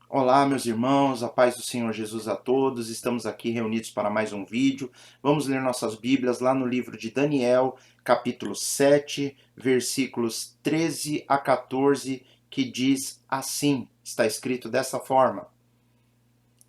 Olá, meus irmãos, a paz do Senhor Jesus a todos. Estamos aqui reunidos para mais um vídeo. Vamos ler nossas Bíblias lá no livro de Daniel, capítulo 7, versículos 13 a 14, que diz assim, está escrito dessa forma: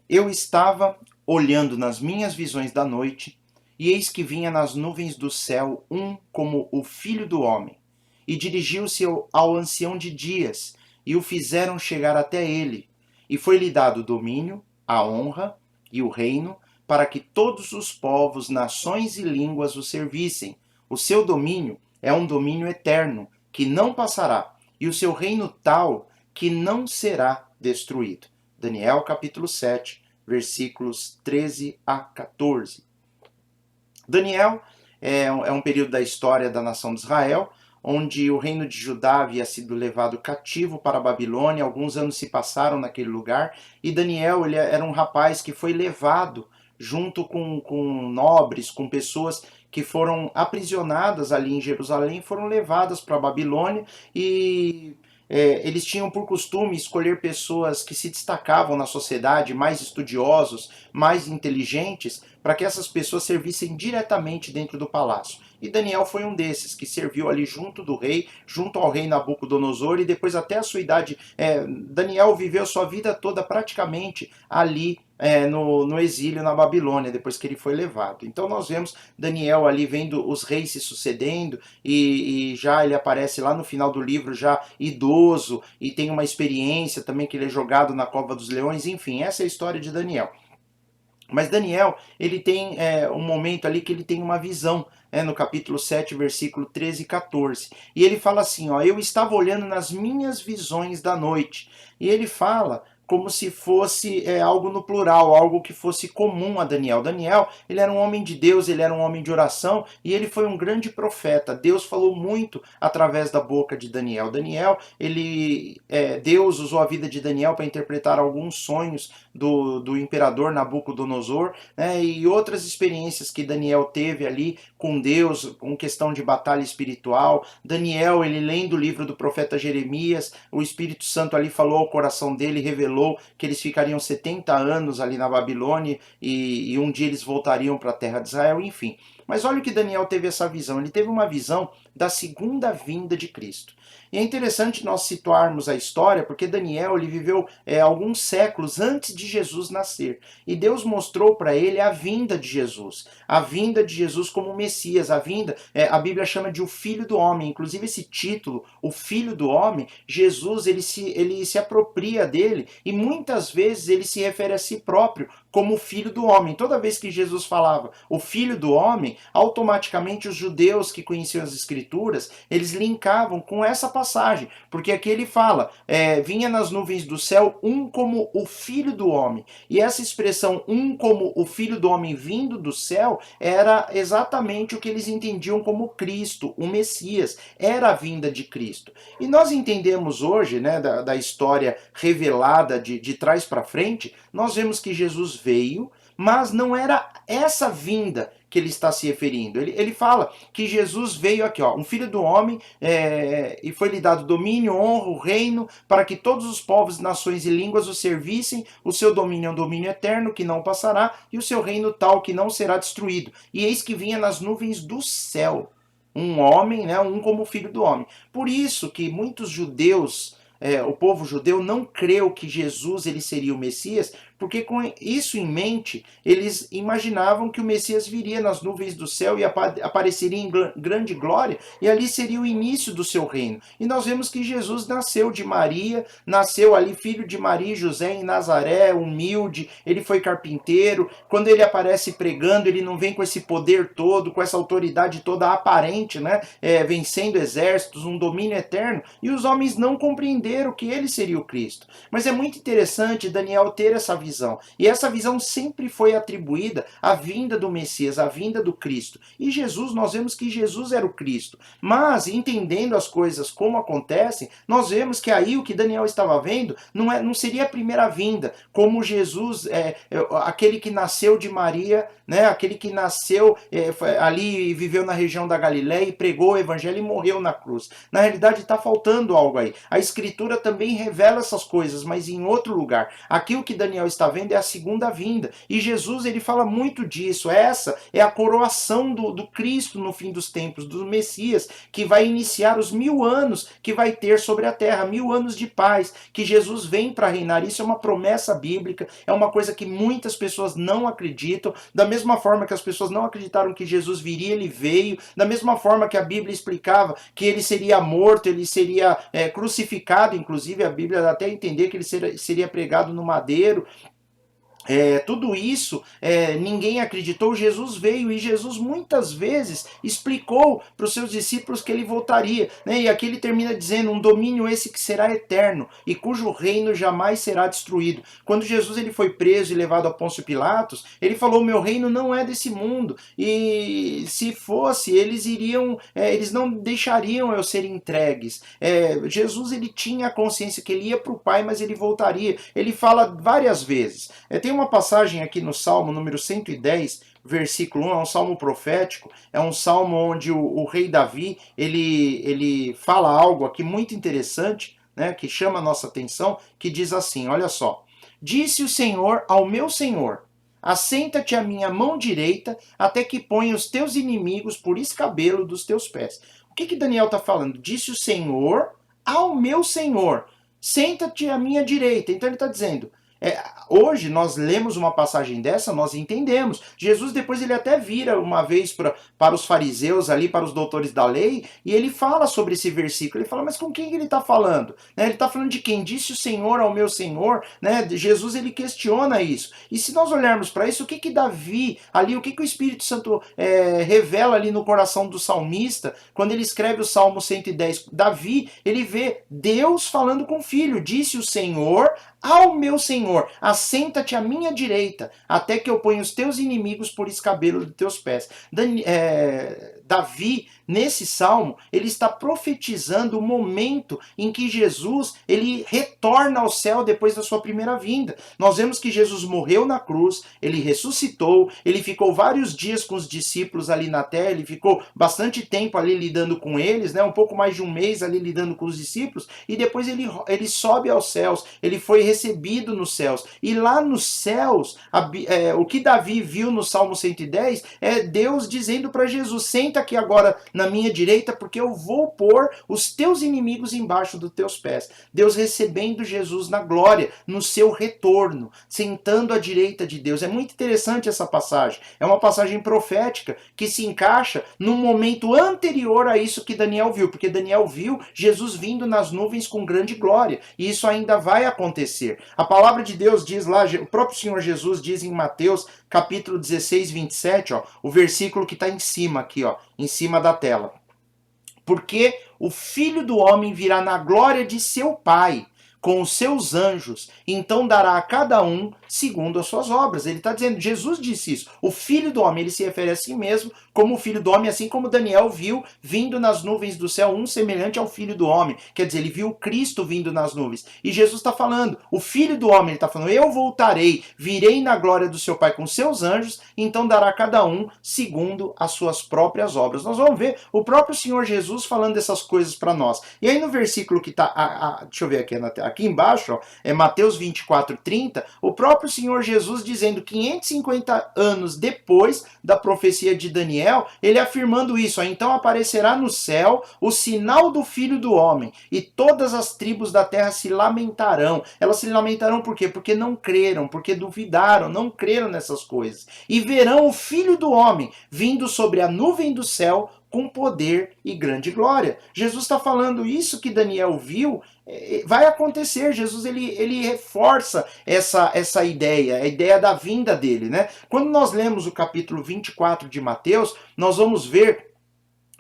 Eu estava olhando nas minhas visões da noite, e eis que vinha nas nuvens do céu um como o Filho do Homem, e dirigiu-se ao ancião de dias, e o fizeram chegar até ele. E foi-lhe dado o domínio, a honra e o reino, para que todos os povos, nações e línguas o servissem. O seu domínio é um domínio eterno, que não passará, e o seu reino tal, que não será destruído. Daniel capítulo 7, versículos 13 a 14. Daniel é um período da história da nação de Israel, onde o reino de Judá havia sido levado cativo para a Babilônia. Alguns anos se passaram naquele lugar, e Daniel ele era um rapaz que foi levado junto com nobres, com pessoas que foram aprisionadas ali em Jerusalém, foram levadas para a Babilônia, e eles tinham por costume escolher pessoas que se destacavam na sociedade, mais estudiosos, mais inteligentes, para que essas pessoas servissem diretamente dentro do palácio. E Daniel foi um desses, que serviu ali junto do rei, junto ao rei Nabucodonosor, e depois até a sua idade. Daniel viveu sua vida toda praticamente ali no exílio na Babilônia, depois que ele foi levado. Então nós vemos Daniel ali vendo os reis se sucedendo, e já ele aparece lá no final do livro já idoso, e tem uma experiência também que ele é jogado na cova dos leões. Enfim, essa é a história de Daniel. Mas Daniel, ele tem um momento ali que ele tem uma visão, no capítulo 7, versículo 13 e 14. E ele fala assim, ó, eu estava olhando nas minhas visões da noite. E ele fala como se fosse algo no plural, algo que fosse comum a Daniel. Daniel, ele era um homem de Deus, ele era um homem de oração, e ele foi um grande profeta. Deus falou muito através da boca de Daniel. Deus usou a vida de Daniel para interpretar alguns sonhos do imperador Nabucodonosor, né, e outras experiências que Daniel teve ali com Deus, com questão de batalha espiritual. Daniel, ele lendo o livro do profeta Jeremias, o Espírito Santo ali falou ao coração dele, revelou que eles ficariam 70 anos ali na Babilônia, e um dia eles voltariam para a terra de Israel, enfim. Mas olha o que Daniel teve essa visão. Ele teve uma visão da segunda vinda de Cristo. E é interessante nós situarmos a história, porque Daniel ele viveu alguns séculos antes de Jesus nascer. E Deus mostrou para ele a vinda de Jesus. A vinda de Jesus como Messias. A Bíblia chama de o Filho do Homem. Inclusive esse título, o Filho do Homem, Jesus ele se apropria dele, e muitas vezes ele se refere a si próprio como o Filho do Homem. Toda vez que Jesus falava o Filho do Homem, automaticamente os judeus que conheciam as Escrituras, eles linkavam com essa passagem, porque aqui ele fala, vinha nas nuvens do céu um como o Filho do Homem, e essa expressão um como o Filho do Homem vindo do céu era exatamente o que eles entendiam como Cristo, o Messias, era a vinda de Cristo. E nós entendemos hoje, né, da história revelada de trás para frente, nós vemos que Jesus veio, mas não era essa vinda que ele está se referindo. Ele fala que Jesus veio aqui, ó, um filho do homem, e foi-lhe dado domínio, honra, o reino, para que todos os povos, nações e línguas o servissem. O seu domínio é um domínio eterno, que não passará, e o seu reino tal, que não será destruído. E eis que vinha nas nuvens do céu um homem, né, um como filho do homem. Por isso que muitos judeus, o povo judeu não creu que Jesus ele seria o Messias, porque com isso em mente, eles imaginavam que o Messias viria nas nuvens do céu e apareceria em grande glória, e ali seria o início do seu reino. E nós vemos que Jesus nasceu de Maria, nasceu ali filho de Maria e José em Nazaré, humilde, ele foi carpinteiro. Quando ele aparece pregando, ele não vem com esse poder todo, com essa autoridade toda aparente, né? Vencendo exércitos, um domínio eterno, e os homens não compreenderam que ele seria o Cristo. Mas é muito interessante Daniel ter essa visão visão. E essa visão sempre foi atribuída à vinda do Messias, à vinda do Cristo. E Jesus, nós vemos que Jesus era o Cristo. Mas, entendendo as coisas como acontecem, nós vemos que aí o que Daniel estava vendo não seria a primeira vinda, como Jesus, aquele que nasceu de Maria, né, aquele que nasceu ali e viveu na região da Galiléia e pregou o evangelho e morreu na cruz. Na realidade está faltando algo aí. A Escritura também revela essas coisas, mas em outro lugar. Aqui o que Daniel está vendo é a segunda vinda. E Jesus, ele fala muito disso. Essa é a coroação do Cristo no fim dos tempos, do Messias, que vai iniciar os 1000 anos que vai ter sobre a terra, 1000 anos de paz, que Jesus vem para reinar. Isso é uma promessa bíblica, é uma coisa que muitas pessoas não acreditam. Da mesma forma que as pessoas não acreditaram que Jesus viria, ele veio. Da mesma forma que a Bíblia explicava que ele seria morto, ele seria crucificado, inclusive a Bíblia dá até a entender que ele seria pregado no madeiro. Tudo isso ninguém acreditou. Jesus veio e Jesus muitas vezes explicou para os seus discípulos que ele voltaria, né? E aqui ele termina dizendo: um domínio esse que será eterno e cujo reino jamais será destruído. Quando Jesus ele foi preso e levado a Pôncio Pilatos, ele falou: meu reino não é desse mundo, e se fosse eles não deixariam eu ser entregues. Jesus ele tinha a consciência que ele ia para o Pai, mas ele voltaria. Ele fala várias vezes. Tem uma passagem aqui no Salmo número 110, versículo 1, é um salmo profético, é um salmo onde o rei Davi, ele fala algo aqui muito interessante, né, que chama a nossa atenção, que diz assim, olha só: disse o Senhor ao meu Senhor, assenta-te à minha mão direita, até que ponha os teus inimigos por escabelo dos teus pés. O que Daniel está falando? Disse o Senhor ao meu Senhor, senta-te à minha direita. Então ele está dizendo, hoje nós lemos uma passagem dessa, nós entendemos. Jesus depois ele até vira uma vez para os fariseus ali, para os doutores da lei, e ele fala sobre esse versículo. Ele fala, mas com quem ele está falando? Né? Ele está falando de quem? Disse o Senhor ao meu Senhor, né? Jesus ele questiona isso. E se nós olharmos para isso, o que Davi, ali, o que o Espírito Santo revela ali no coração do salmista, quando ele escreve o Salmo 110, Davi, ele vê Deus falando com o filho, disse o Senhor ao meu Senhor, assenta-te à minha direita, até que eu ponha os teus inimigos por escabelo dos teus pés. Davi, nesse salmo, ele está profetizando o momento em que Jesus ele retorna ao céu depois da sua primeira vinda. Nós vemos que Jesus morreu na cruz, ele ressuscitou, ele ficou vários dias com os discípulos ali na terra, ele ficou bastante tempo ali lidando com eles, né, um pouco mais de um mês ali lidando com os discípulos, e depois ele sobe aos céus, ele foi recebido nos céus. E lá nos céus, o que Davi viu no Salmo 110 é Deus dizendo para Jesus, senta aqui agora na minha direita, porque eu vou pôr os teus inimigos embaixo dos teus pés. Deus recebendo Jesus na glória, no seu retorno, sentando à direita de Deus. É muito interessante essa passagem. É uma passagem profética que se encaixa num momento anterior a isso que Daniel viu, porque Daniel viu Jesus vindo nas nuvens com grande glória, e isso ainda vai acontecer. A palavra de Deus diz lá, o próprio Senhor Jesus diz em Mateus capítulo 16, 27, ó, o versículo que está em cima aqui, ó, em cima da tela. Porque o Filho do Homem virá na glória de seu Pai, com os seus anjos, então dará a cada um segundo as suas obras. Ele está dizendo, Jesus disse isso, o Filho do Homem, ele se refere a si mesmo como o Filho do Homem, assim como Daniel viu vindo nas nuvens do céu um semelhante ao Filho do Homem, quer dizer, ele viu Cristo vindo nas nuvens, e Jesus está falando, o Filho do Homem, ele está falando, eu voltarei, virei na glória do seu Pai com seus anjos, então dará a cada um segundo as suas próprias obras. Nós vamos ver o próprio Senhor Jesus falando dessas coisas para nós. E aí no versículo que está, deixa eu ver aqui embaixo, ó, é Mateus 24, 30, o próprio Senhor Jesus dizendo 550 anos depois da profecia de Daniel, ele afirmando isso, ó, então aparecerá no céu o sinal do Filho do Homem, e todas as tribos da terra se lamentarão. Elas se lamentarão por quê? Porque não creram, porque duvidaram, não creram nessas coisas. E verão o Filho do Homem vindo sobre a nuvem do céu com poder e grande glória. Jesus está falando isso que Daniel viu, vai acontecer. Jesus ele reforça essa ideia, a ideia da vinda dele, né? Quando nós lemos o capítulo 24 de Mateus, nós vamos ver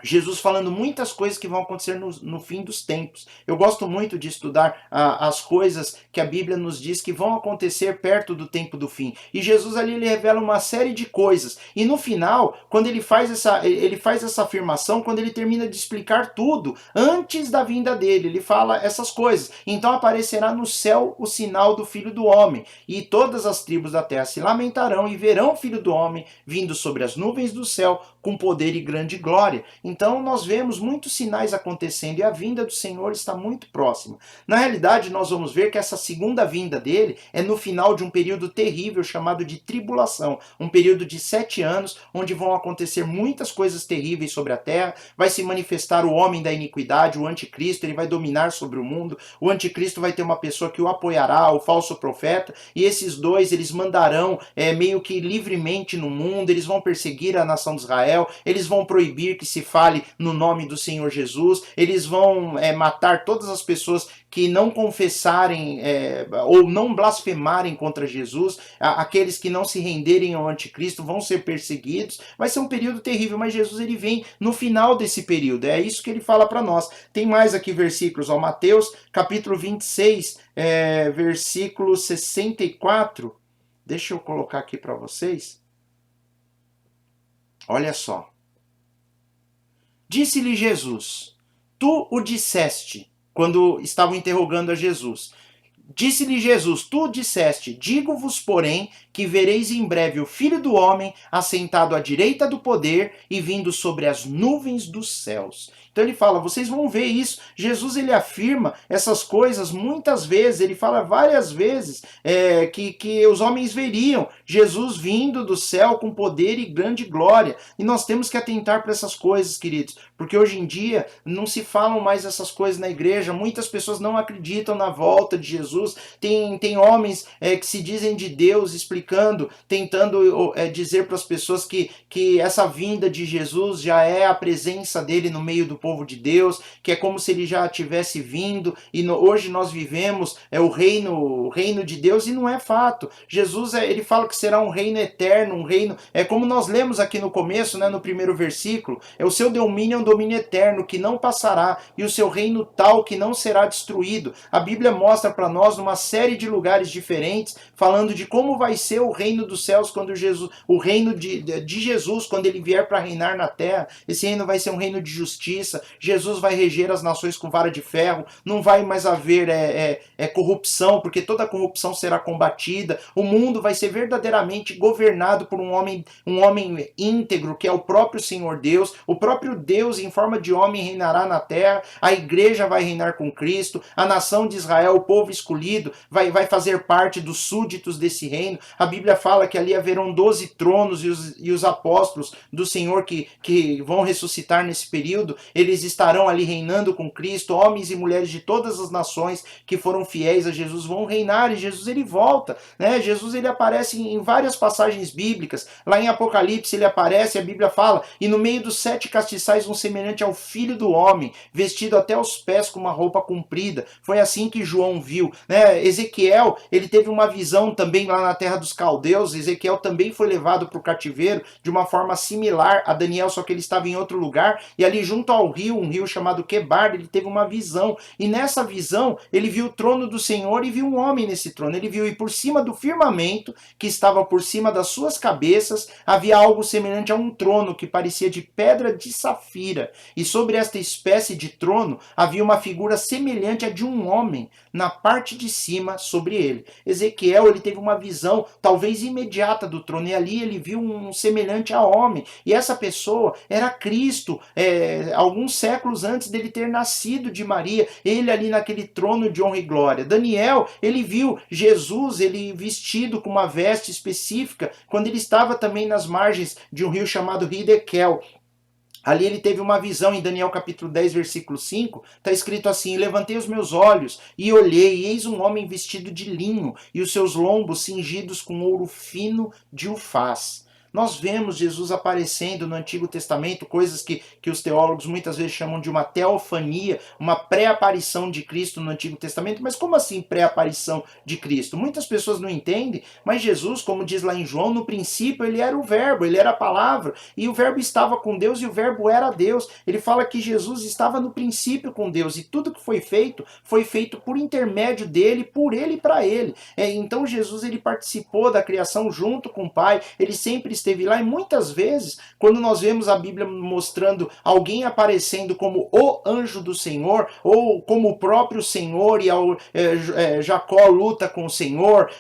Jesus falando muitas coisas que vão acontecer no fim dos tempos. Eu gosto muito de estudar as coisas que a Bíblia nos diz que vão acontecer perto do tempo do fim. E Jesus ali ele revela uma série de coisas. E no final, quando ele faz essa afirmação, quando ele termina de explicar tudo, antes da vinda dele, ele fala essas coisas. Então aparecerá no céu o sinal do Filho do Homem, e todas as tribos da terra se lamentarão e verão o Filho do Homem vindo sobre as nuvens do céu com poder e grande glória. Então nós vemos muitos sinais acontecendo e a vinda do Senhor está muito próxima. Na realidade, nós vamos ver que essa segunda vinda dele é no final de um período terrível chamado de tribulação, um período de 7 anos, onde vão acontecer muitas coisas terríveis sobre a terra, vai se manifestar o homem da iniquidade, o anticristo, ele vai dominar sobre o mundo, o anticristo vai ter uma pessoa que o apoiará, o falso profeta, e esses dois, eles mandarão meio que livremente no mundo, eles vão perseguir a nação de Israel, eles vão proibir que se fale no nome do Senhor Jesus, eles vão matar todas as pessoas que não confessarem ou não blasfemarem contra Jesus, aqueles que não se renderem ao anticristo vão ser perseguidos, vai ser um período terrível, mas Jesus ele vem no final desse período, é isso que ele fala para nós. Tem mais aqui versículos, ó, Mateus capítulo 26, versículo 64, deixa eu colocar aqui para vocês, olha só. Disse-lhe Jesus, tu o disseste, quando estavam interrogando a Jesus. Disse-lhe Jesus, tu disseste, digo-vos, porém, que vereis em breve o Filho do Homem assentado à direita do poder e vindo sobre as nuvens dos céus. Então ele fala, vocês vão ver isso. Jesus ele afirma essas coisas muitas vezes, ele fala várias vezes que os homens veriam Jesus vindo do céu com poder e grande glória. E nós temos que atentar para essas coisas, queridos, porque hoje em dia não se falam mais essas coisas na igreja, muitas pessoas não acreditam na volta de Jesus, tem homens que se dizem de Deus explicando, tentando dizer para as pessoas que essa vinda de Jesus já é a presença dele no meio do povo de Deus, que é como se ele já tivesse vindo, e hoje nós vivemos o reino de Deus, e não é fato. Jesus ele fala que será um reino eterno, um reino, como nós lemos aqui no começo, no primeiro versículo, o seu domínio é um domínio eterno, que não passará, e o seu reino tal que não será destruído. A Bíblia mostra para nós numa série de lugares diferentes, falando de como vai ser o reino dos céus quando Jesus, o reino de Jesus, quando ele vier para reinar na terra. Esse reino vai ser um reino de justiça, Jesus vai reger as nações com vara de ferro, não vai mais haver corrupção, porque toda corrupção será combatida, o mundo vai ser verdadeiramente governado por um homem íntegro, que é o próprio Senhor Deus, o próprio Deus em forma de homem reinará na terra, a igreja vai reinar com Cristo, a nação de Israel, o povo escolhido, vai fazer parte dos súditos desse reino. A Bíblia fala que ali haverão 12 tronos e os apóstolos do Senhor que vão ressuscitar nesse período, eles estarão ali reinando com Cristo, homens e mulheres de todas as nações que foram fiéis a Jesus vão reinar, e Jesus ele volta, Jesus ele aparece em várias passagens bíblicas, lá em Apocalipse ele aparece, a Bíblia fala, e no meio dos 7 castiçais um semelhante ao Filho do Homem, vestido até os pés com uma roupa comprida. Foi assim que João viu, Ezequiel, ele teve uma visão também lá na terra dos caldeus. Ezequiel também foi levado para o cativeiro de uma forma similar a Daniel, só que ele estava em outro lugar, e ali junto ao rio, um rio chamado Quebar, ele teve uma visão, e nessa visão ele viu o trono do Senhor e viu um homem nesse trono. Ele viu, e por cima do firmamento que estava por cima das suas cabeças havia algo semelhante a um trono que parecia de pedra de safira, e sobre esta espécie de trono havia uma figura semelhante à de um homem na parte de cima sobre ele. Ezequiel ele teve uma visão talvez imediata do trono, e ali ele viu um semelhante a homem, e essa pessoa era Cristo, alguns séculos antes dele ter nascido de Maria, ele ali naquele trono de honra e glória. Daniel, ele viu Jesus, ele vestido com uma veste específica, quando ele estava também nas margens de um rio chamado Hidekel. Ali ele teve uma visão em Daniel capítulo 10, versículo 5, está escrito assim: levantei os meus olhos e olhei, e eis um homem vestido de linho, e os seus lombos cingidos com ouro fino de Ufaz. nós vemos Jesus aparecendo no Antigo Testamento, coisas que os teólogos muitas vezes chamam de uma teofania, uma pré-aparição de Cristo no Antigo Testamento. Mas como assim pré-aparição de Cristo? Muitas pessoas não entendem, mas Jesus, como diz lá em João, no princípio ele era o verbo, ele era a palavra, e o verbo estava com Deus e o verbo era Deus. Ele fala que Jesus estava no princípio com Deus, e tudo que foi feito por intermédio dele, por ele e para ele. Então Jesus ele participou da criação junto com o Pai, ele sempre esteve lá, e muitas vezes, quando nós vemos a Bíblia mostrando alguém aparecendo como o anjo do Senhor, ou como o próprio Senhor, e Jacó luta com o Senhor,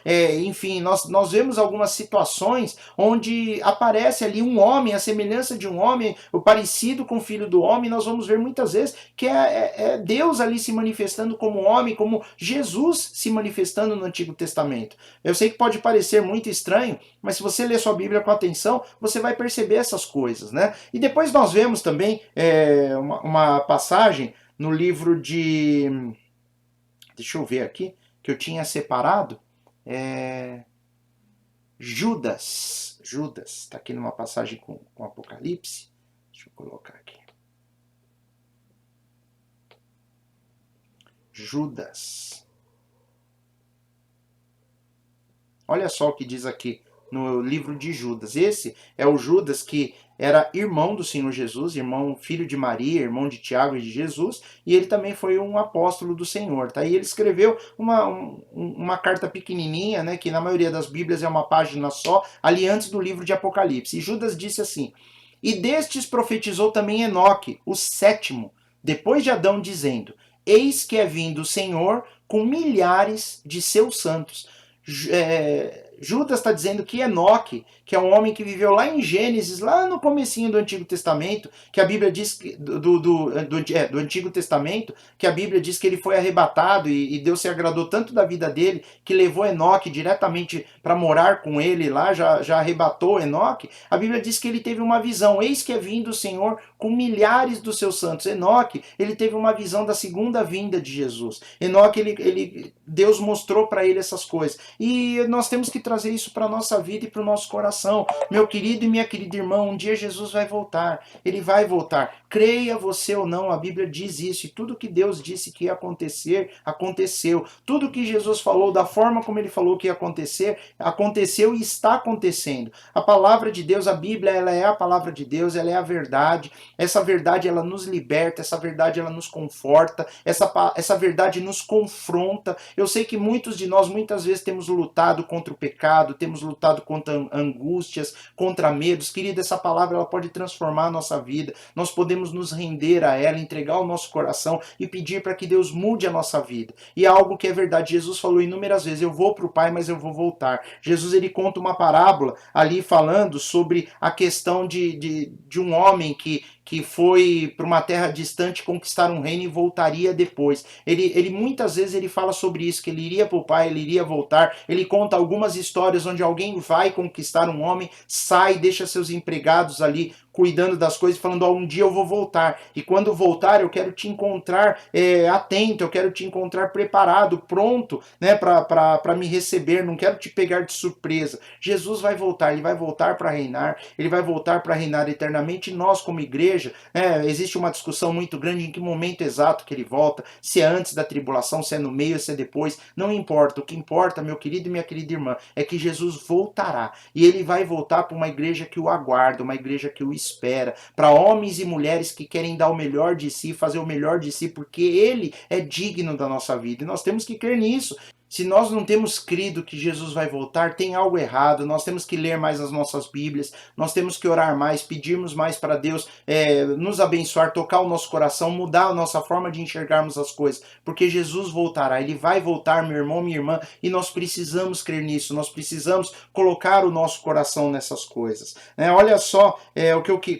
enfim, nós vemos algumas situações onde aparece ali um homem, a semelhança de um homem, o parecido com o filho do homem. Nós vamos ver muitas vezes que é Deus ali se manifestando como homem, como Jesus se manifestando no Antigo Testamento. Eu sei que pode parecer muito estranho, mas se você ler sua Bíblia com atenção, você vai perceber essas coisas, né? E depois nós vemos também uma passagem no livro de... Deixa eu ver aqui, que eu tinha separado. Judas. Judas. Está aqui numa passagem com Apocalipse. Deixa eu colocar aqui. Judas. Olha só o que diz aqui no livro de Judas. Esse é o Judas que era irmão do Senhor Jesus, irmão, filho de Maria, irmão de Tiago e de Jesus, e ele também foi um apóstolo do Senhor, tá? E ele escreveu uma carta pequenininha, né, que na maioria das Bíblias é uma página só, ali antes do livro de Apocalipse. E Judas disse assim: "E destes profetizou também Enoque, o sétimo, depois de Adão, dizendo: Eis que é vindo o Senhor com milhares de seus santos." Judas está dizendo que Enoque, que é um homem que viveu lá em Gênesis, lá no comecinho do Antigo Testamento, que a Bíblia diz que, do Antigo Testamento, que a Bíblia diz que ele foi arrebatado e Deus se agradou tanto da vida dele que levou Enoque diretamente para morar com ele lá, já arrebatou Enoque. A Bíblia diz que ele teve uma visão: eis que é vindo o Senhor com milhares dos seus santos. Enoque, ele teve uma visão da segunda vinda de Jesus. Enoque, Deus mostrou para ele essas coisas. E nós temos que trazer isso para a nossa vida e para o nosso coração. Meu querido e minha querida irmã, um dia Jesus vai voltar. Ele vai voltar. Creia você ou não, a Bíblia diz isso. E tudo que Deus disse que ia acontecer, aconteceu. Tudo que Jesus falou, da forma como ele falou que ia acontecer, aconteceu e está acontecendo. A palavra de Deus, a Bíblia, ela é a palavra de Deus, ela é a verdade. Essa verdade, ela nos liberta, essa verdade, ela nos conforta, essa verdade nos confronta. Eu sei que muitos de nós, muitas vezes, temos lutado contra o pecado, temos lutado contra angústias, contra medos. Querida, essa palavra, ela pode transformar a nossa vida. Nós podemos nos render a ela, entregar o nosso coração e pedir para que Deus mude a nossa vida. E é algo que é verdade. Jesus falou inúmeras vezes: eu vou para o Pai, mas eu vou voltar. Jesus, ele conta uma parábola ali falando sobre a questão de um homem que foi para uma terra distante conquistar um reino e voltaria depois. Ele muitas vezes ele fala sobre isso, que ele iria para o Pai, ele iria voltar. Ele conta algumas histórias onde alguém vai conquistar um homem, sai, deixa seus empregados ali cuidando das coisas, falando: um dia eu vou voltar, e quando voltar eu quero te encontrar atento, eu quero te encontrar preparado, pronto, né, para me receber, não quero te pegar de surpresa. Jesus vai voltar, ele vai voltar para reinar, ele vai voltar para reinar eternamente. E nós, como igreja, existe uma discussão muito grande em que momento exato que ele volta, se é antes da tribulação, se é no meio, se é depois, não importa. O que importa, meu querido e minha querida irmã, é que Jesus voltará, e ele vai voltar para uma igreja que o aguarda, uma igreja que o espera, para homens e mulheres que querem dar o melhor de si, fazer o melhor de si, porque ele é digno da nossa vida, e nós temos que crer nisso. Se nós não temos crido que Jesus vai voltar, tem algo errado. Nós temos que ler mais as nossas Bíblias, nós temos que orar mais, pedirmos mais para Deus nos abençoar, tocar o nosso coração, mudar a nossa forma de enxergarmos as coisas, porque Jesus voltará, ele vai voltar, meu irmão, minha irmã, e nós precisamos crer nisso, nós precisamos colocar o nosso coração nessas coisas. Olha só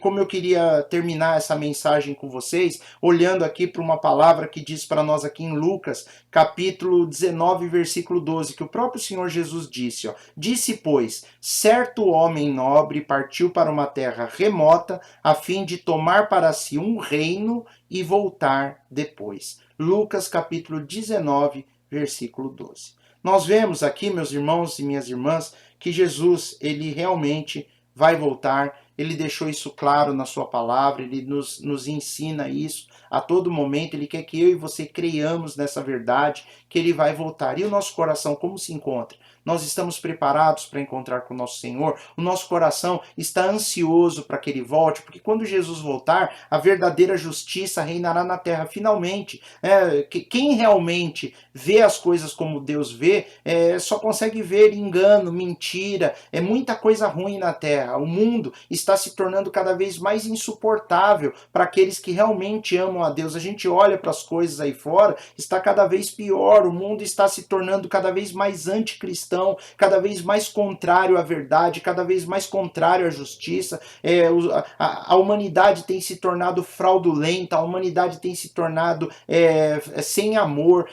como eu queria terminar essa mensagem com vocês, olhando aqui para uma palavra que diz para nós aqui em Lucas, capítulo 19, versículo 12, que o próprio Senhor Jesus disse: disse, pois, certo homem nobre partiu para uma terra remota a fim de tomar para si um reino e voltar depois. Lucas capítulo 19, versículo 12. Nós vemos aqui, meus irmãos e minhas irmãs, que Jesus, ele realmente vai voltar. Ele deixou isso claro na sua palavra, ele nos ensina isso a todo momento. Ele quer que eu e você creiamos nessa verdade, que ele vai voltar. E o nosso coração, como se encontra? Nós estamos preparados para encontrar com o nosso Senhor? O nosso coração está ansioso para que ele volte? Porque quando Jesus voltar, a verdadeira justiça reinará na terra finalmente. Quem realmente vê as coisas como Deus vê, só consegue ver engano, mentira, muita coisa ruim na terra. O mundo está se tornando cada vez mais insuportável para aqueles que realmente amam a Deus. A gente olha para as coisas aí fora, está cada vez pior, o mundo está se tornando cada vez mais anticristão, cada vez mais contrário à verdade, cada vez mais contrário à justiça. A humanidade tem se tornado fraudulenta, a humanidade tem se tornado sem amor.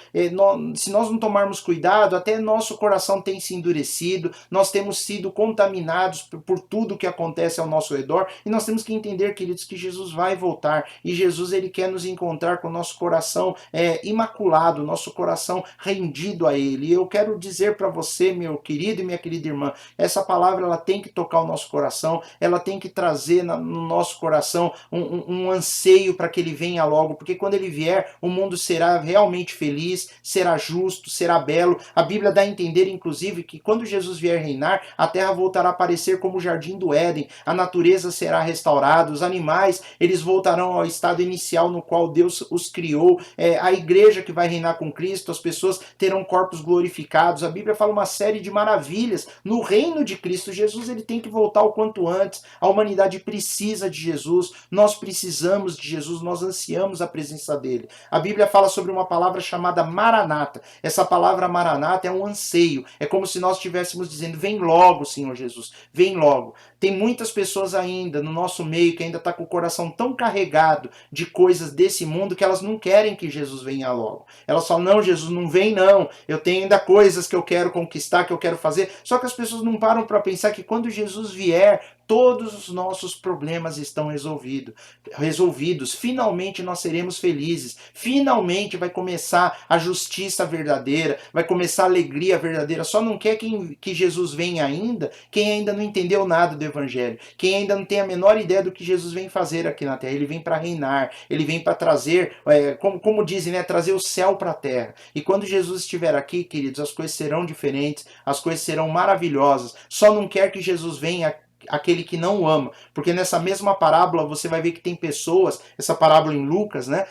Se nós não tomarmos cuidado, até nosso coração tem se endurecido, nós temos sido contaminados por tudo que acontece ao nosso redor, e nós temos que entender, queridos, que Jesus vai voltar, e Jesus, ele quer nos encontrar com o nosso coração imaculado, nosso coração rendido a ele. E eu quero dizer para você, meu querido e minha querida irmã, essa palavra ela tem que tocar o nosso coração, ela tem que trazer no nosso coração um anseio para que ele venha logo, porque quando ele vier, o mundo será realmente feliz, será justo, será belo. A Bíblia dá a entender, inclusive, que quando Jesus vier reinar, a terra voltará a parecer como o jardim do Éden, a natureza será restaurada, os animais, eles voltarão ao estado inicial no qual Deus os criou, a igreja que vai reinar com Cristo, as pessoas terão corpos glorificados. A Bíblia fala uma série de maravilhas no reino de Cristo. Jesus, ele tem que voltar o quanto antes. A humanidade precisa de Jesus, nós precisamos de Jesus, nós ansiamos a presença dele. A Bíblia fala sobre uma palavra chamada Maranata. Essa palavra Maranata é um anseio, é como se nós estivéssemos dizendo: vem logo, Senhor Jesus, vem logo. Tem muitas pessoas ainda no nosso meio que ainda está com o coração tão carregado de coisas desse mundo que elas não querem que Jesus venha logo. Elas falam: não, Jesus, não vem não, eu tenho ainda coisas que eu quero conquistar, que eu quero fazer. Só que as pessoas não param para pensar que quando Jesus vier, todos os nossos problemas estão resolvidos. Finalmente nós seremos felizes. Finalmente vai começar a justiça verdadeira, vai começar a alegria verdadeira. Só não quer que Jesus venha ainda quem ainda não entendeu nada do Evangelho, quem ainda não tem a menor ideia do que Jesus vem fazer aqui na terra. Ele vem para reinar, ele vem para trazer, como dizem, né, trazer o céu para a terra. E quando Jesus estiver aqui, queridos, as coisas serão diferentes, as coisas serão maravilhosas. Só não quer que Jesus venha aquele que não ama, porque nessa mesma parábola você vai ver que tem pessoas, essa parábola em Lucas, né,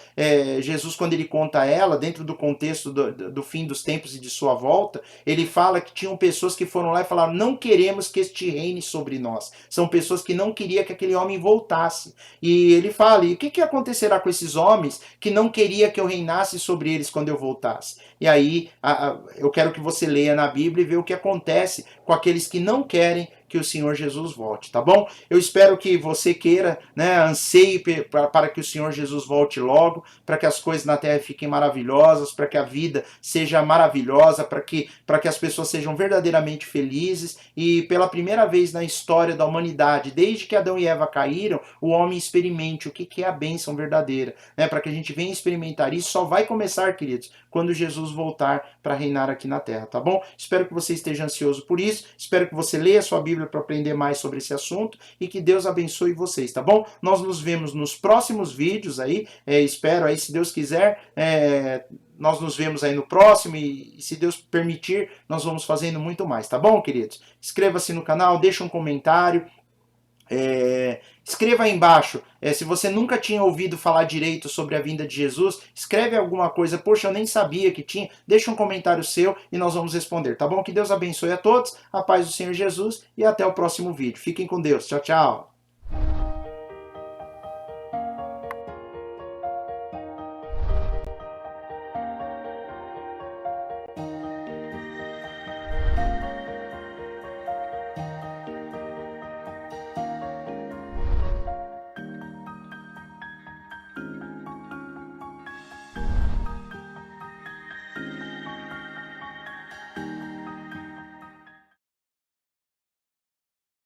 Jesus, quando ele conta ela, dentro do contexto do fim dos tempos e de sua volta, ele fala que tinham pessoas que foram lá e falaram: não queremos que este reine sobre nós. São pessoas que não queriam que aquele homem voltasse. E ele fala: e o que acontecerá com esses homens que não queria que eu reinasse sobre eles quando eu voltasse? E aí eu quero que você leia na Bíblia e veja o que acontece com aqueles que não querem que o Senhor Jesus volte, tá bom? Eu espero que você queira, né, anseie para que o Senhor Jesus volte logo, para que as coisas na terra fiquem maravilhosas, para que a vida seja maravilhosa, para que as pessoas sejam verdadeiramente felizes. E pela primeira vez na história da humanidade, desde que Adão e Eva caíram, o homem experimente o que é a bênção verdadeira, né? Para que a gente venha experimentar isso, só vai começar, queridos, quando Jesus voltar para reinar aqui na terra, tá bom? Espero que você esteja ansioso por isso, espero que você leia a sua Bíblia para aprender mais sobre esse assunto e que Deus abençoe vocês, tá bom? Nós nos vemos nos próximos vídeos aí, espero aí, se Deus quiser, nós nos vemos aí no próximo e se Deus permitir, nós vamos fazendo muito mais, tá bom, queridos? Inscreva-se no canal, deixa um comentário, escreva aí embaixo, se você nunca tinha ouvido falar direito sobre a vinda de Jesus, escreve alguma coisa: poxa, eu nem sabia que tinha. Deixa um comentário seu e nós vamos responder, tá bom? Que Deus abençoe a todos, a paz do Senhor Jesus e até o próximo vídeo. Fiquem com Deus, tchau, tchau.